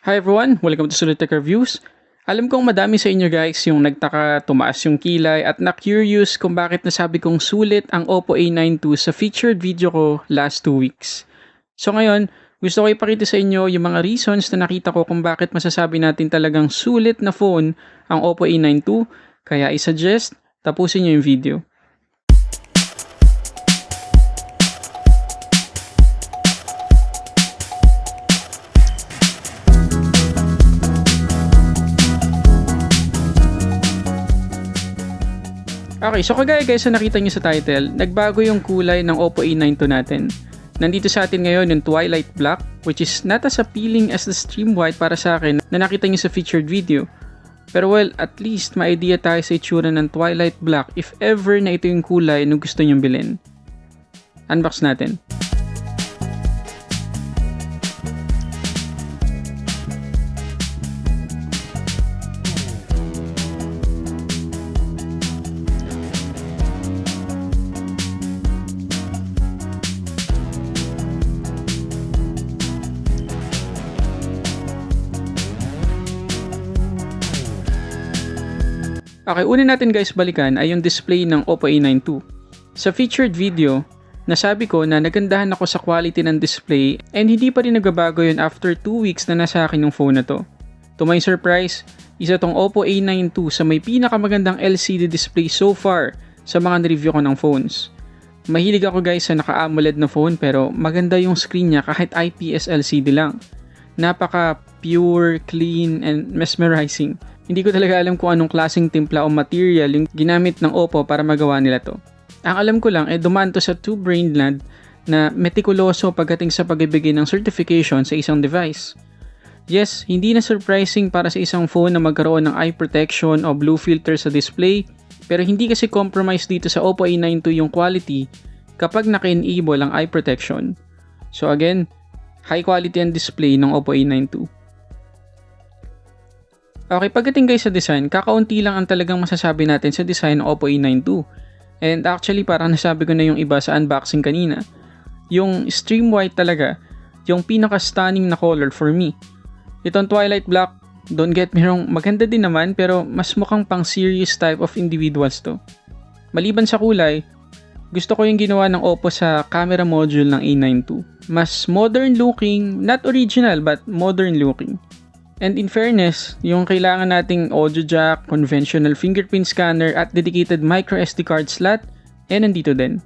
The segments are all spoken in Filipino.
Hi everyone! Welcome to Sulit Tech Reviews. Alam kong madami sa inyo guys yung nagtaka, tumaas yung kilay at na-curious kung bakit nasabi kong sulit ang Oppo A92 sa featured video ko last 2 weeks. So ngayon, gusto ko ipakita sa inyo yung mga reasons na nakita ko kung bakit masasabi natin talagang sulit na phone ang Oppo A92. Kaya i-suggest, tapusin nyo yung video. Okay, so kagaya guys sa nakita nyo sa title, nagbago yung kulay ng Oppo A92 natin. Nandito sa atin ngayon yung Twilight Black, which is not as appealing as the Stream White para sa akin na nakita nyo sa featured video. Pero well, at least may idea tayo sa itsura ng Twilight Black if ever na ito yung kulay na gusto nyong bilhin. Unbox natin. Okay, una natin guys balikan ay yung display ng Oppo A92. Sa featured video, nasabi ko na nagandahan ako sa quality ng display and hindi pa rin nagbabago yun after 2 weeks na nasa akin yung phone na to. To my surprise, isa tong Oppo A92 sa may pinakamagandang LCD display so far sa mga na-review ko ng phones. Mahilig ako guys sa naka-AMOLED na phone pero maganda yung screen niya kahit IPS LCD lang. Napaka pure, clean, and mesmerizing. Hindi ko talaga alam kung anong klaseng timpla o material yung ginamit ng Oppo para magawa nila to. Ang alam ko lang ay dumaan to sa two-brainland na metikuloso pagdating sa pagbibigay ng certification sa isang device. Yes, hindi na surprising para sa isang phone na magkaroon ng eye protection o blue filter sa display, pero hindi kasi compromise dito sa Oppo A92 yung quality kapag naka-enable ang eye protection. So again, high quality ang display ng Oppo A92. Okay, pagdating guys sa design, kakaunti lang ang talagang masasabi natin sa design ng Oppo A92. And actually, parang nasabi ko na yung iba sa unboxing kanina. Yung Stream White talaga, yung pinaka-stunning na color for me. Itong Twilight Black, don't get me wrong, maganda din naman pero mas mukhang pang serious type of individuals to. Maliban sa kulay, gusto ko yung ginawa ng Oppo sa camera module ng A92. Mas modern looking, not original but modern looking. And in fairness, yung kailangan nating audio jack, conventional fingerprint scanner at dedicated micro SD card slot, nandito din.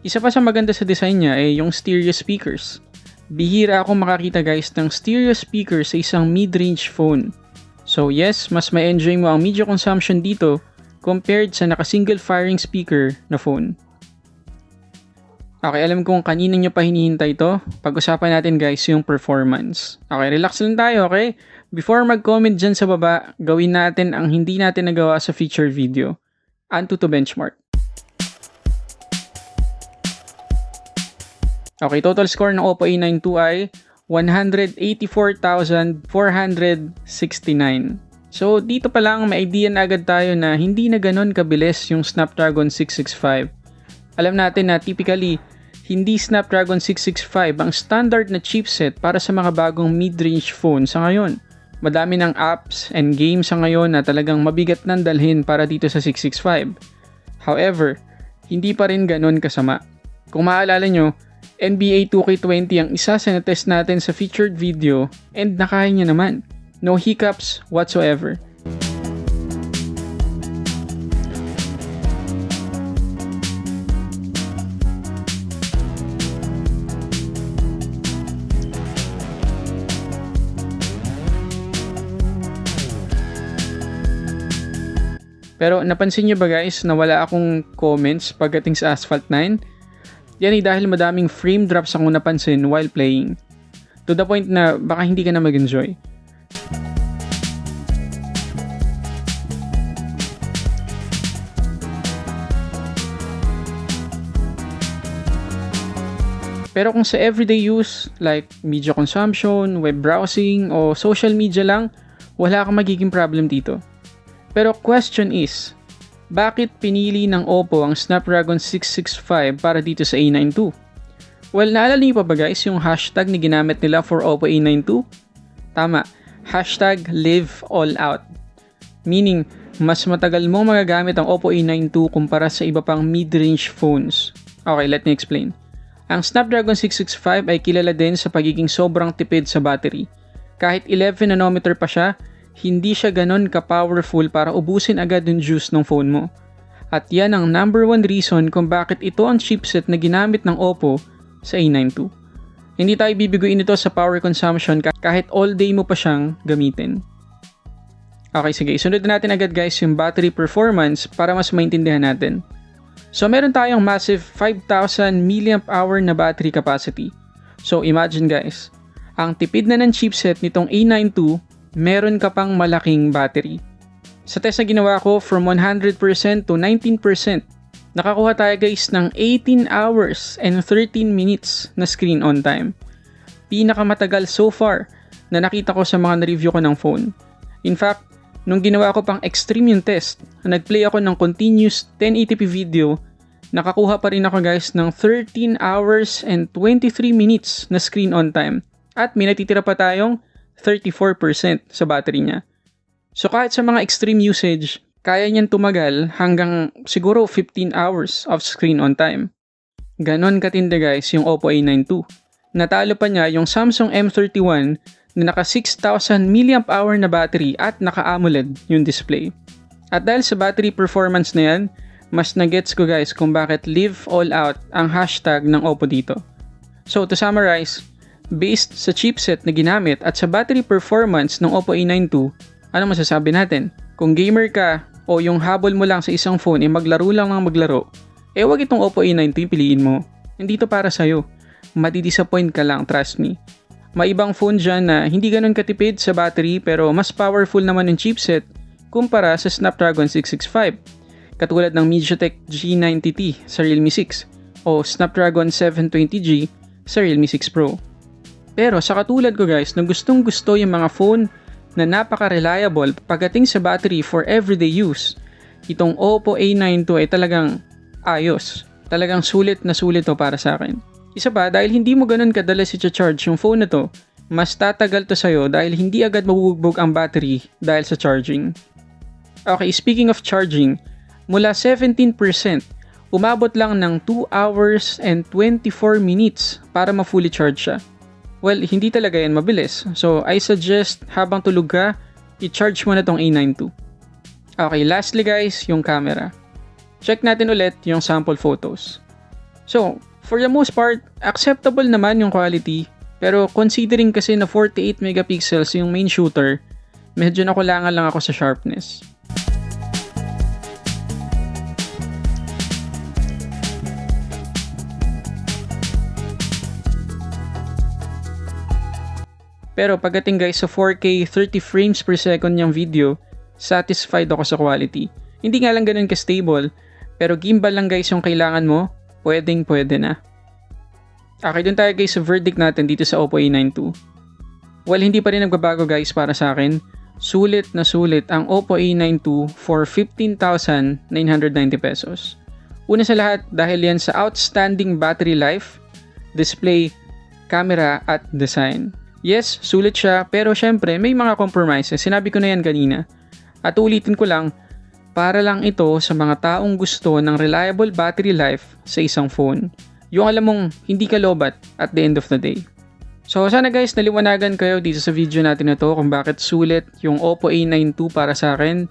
Isa pa sa maganda sa design niya ay yung stereo speakers. Bihira akong makakita guys ng stereo speaker sa isang mid-range phone. So yes, mas ma-enjoy mo ang media consumption dito compared sa naka-single firing speaker na phone. Okay, alam kong kanina nyo pa hinihintay to. Pag-usapan natin guys yung performance. Okay, relax lang tayo, okay? Before mag-comment dyan sa baba, gawin natin ang hindi natin nagawa sa featured video. Antutu benchmark. Okay, total score ng Oppo A92 ay 184,469. So, dito pa lang may idea na agad tayo na hindi na ganon kabilis yung Snapdragon 665. Alam natin na typically, hindi Snapdragon 665 ang standard na chipset para sa mga bagong mid-range phone sa ngayon. Madami ng apps and games sa ngayon na talagang mabigat nang dalhin para dito sa 665. However, hindi pa rin ganon kasama. Kung maalala nyo, NBA 2K20 ang isa sa na-test natin sa featured video and nakaya niya naman. No hiccups whatsoever. Pero napansin nyo ba guys na wala akong comments pagdating sa Asphalt 9? Yan ay dahil madaming frame drops akong napansin while playing. To the point na baka hindi ka na mag-enjoy. Pero kung sa everyday use like media consumption, web browsing o social media lang, wala kang magiging problem dito. Pero question is, bakit pinili ng Oppo ang Snapdragon 665 para dito sa A92? Well, naalala niyo pa ba guys yung hashtag na ginamit nila for Oppo A92? Tama, #liveallout. Meaning, mas matagal mo magagamit ang Oppo A92 kumpara sa iba pang mid-range phones. Okay, let me explain. Ang Snapdragon 665 ay kilala din sa pagiging sobrang tipid sa battery. Kahit 11 nanometer pa siya, hindi siya ganon ka-powerful para ubusin agad yung juice ng phone mo. At yan ang number 1 reason kung bakit ito ang chipset na ginamit ng Oppo sa A92. Hindi tayo bibiguin ito sa power consumption kahit all day mo pa siyang gamitin. Okay, sige. Sunod natin agad guys yung battery performance para mas maintindihan natin. So, meron tayong massive 5,000 mAh na battery capacity. So, imagine guys, ang tipid na ng chipset nitong A92, meron ka pang malaking battery. Sa test na ginawa ko, from 100% to 19%, nakakuha tayo guys ng 18 hours and 13 minutes na screen on time. Pinakamatagal so far na nakita ko sa mga na-review ko ng phone. In fact, nung ginawa ko pang extreme yung test, nag-play ako ng continuous 1080p video, nakakuha pa rin ako guys ng 13 hours and 23 minutes na screen on time. At may natitira pa tayong 34% sa battery niya. So kahit sa mga extreme usage, kaya niyan tumagal hanggang siguro 15 hours of screen on time. Ganon katindi guys yung Oppo A92. Natalo pa niya yung Samsung M31 na naka 6,000 mAh na battery at naka AMOLED yung display. At dahil sa battery performance na yan, mas nagets ko guys kung bakit live all out ang hashtag ng Oppo dito. So to summarize, based sa chipset na ginamit at sa battery performance ng Oppo A92, ano masasabi natin? Kung gamer ka o yung habol mo lang sa isang phone maglaro lang ng maglaro, wag itong Oppo A92 piliin mo. Hindi to para sa'yo. Madidisappoint ka lang, trust me. May ibang phone dyan na hindi ganun katipid sa battery pero mas powerful naman yung chipset kumpara sa Snapdragon 665. Katulad ng MediaTek G90T sa Realme 6 o Snapdragon 720G sa Realme 6 Pro. Pero sa katulad ko guys na gustong gusto yung mga phone na napaka-reliable pagdating sa battery for everyday use, itong Oppo A92 ay talagang ayos. Talagang sulit na sulit to para sa akin. Isa pa, dahil hindi mo ganun kadalas i-charge yung phone na to, mas tatagal to sa'yo dahil hindi agad mabubugbog ang battery dahil sa charging. Okay, speaking of charging, mula 17%, umabot lang ng 2 hours and 24 minutes para ma-fully charge siya. Well, hindi talaga yan mabilis. So, I suggest habang tulog ka, i-charge mo na tong A92. Okay, lastly guys, yung camera. Check natin ulit yung sample photos. So, for the most part, acceptable naman yung quality. Pero considering kasi na 48 megapixels yung main shooter, medyo nakulangan lang ako sa sharpness. Pero pagdating guys sa 4K 30 frames per second yung video, satisfied ako sa quality. Hindi nga lang ganun ka-stable, pero gimbal lang guys yung kailangan mo, pwede na. Okay, dun tayo guys sa verdict natin dito sa Oppo A92. Well, hindi pa rin nagbabago guys para sa akin. Sulit na sulit ang Oppo A92 for 15,990 pesos. Una sa lahat dahil yan sa outstanding battery life, display, camera at design. Yes, sulit siya pero syempre may mga compromises. Sinabi ko na yan kanina. At ulitin ko lang, para lang ito sa mga taong gusto ng reliable battery life sa isang phone. Yung alam mong hindi ka lobat at the end of the day. So sana guys naliwanagan kayo dito sa video natin na to kung bakit sulit yung Oppo A92 para sa akin.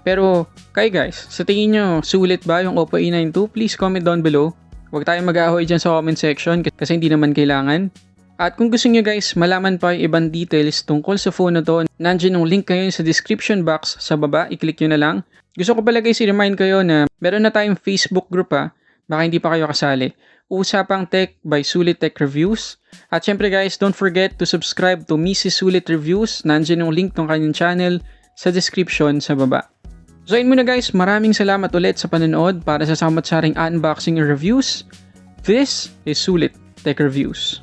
Pero kayo guys, sa tingin nyo sulit ba yung Oppo A92? Please comment down below. Huwag tayong mag-ahoy dyan sa comment section kasi hindi naman kailangan. At kung gusto nyo guys malaman pa yung ibang details tungkol sa phone na to, nandiyan yung link kayo sa description box sa baba, i-click nyo na lang. Gusto ko pala guys i-remind kayo na meron na tayong Facebook group baka hindi pa kayo kasali. Usapang Tech by Sulit Tech Reviews. At syempre guys, don't forget to subscribe to Mrs. Sulit Reviews. Nandiyan yung link ng kanyang channel sa description sa baba. So yun muna guys, maraming salamat ulit sa panonood para sa samat-saring unboxing reviews. This is Sulit Tech Reviews.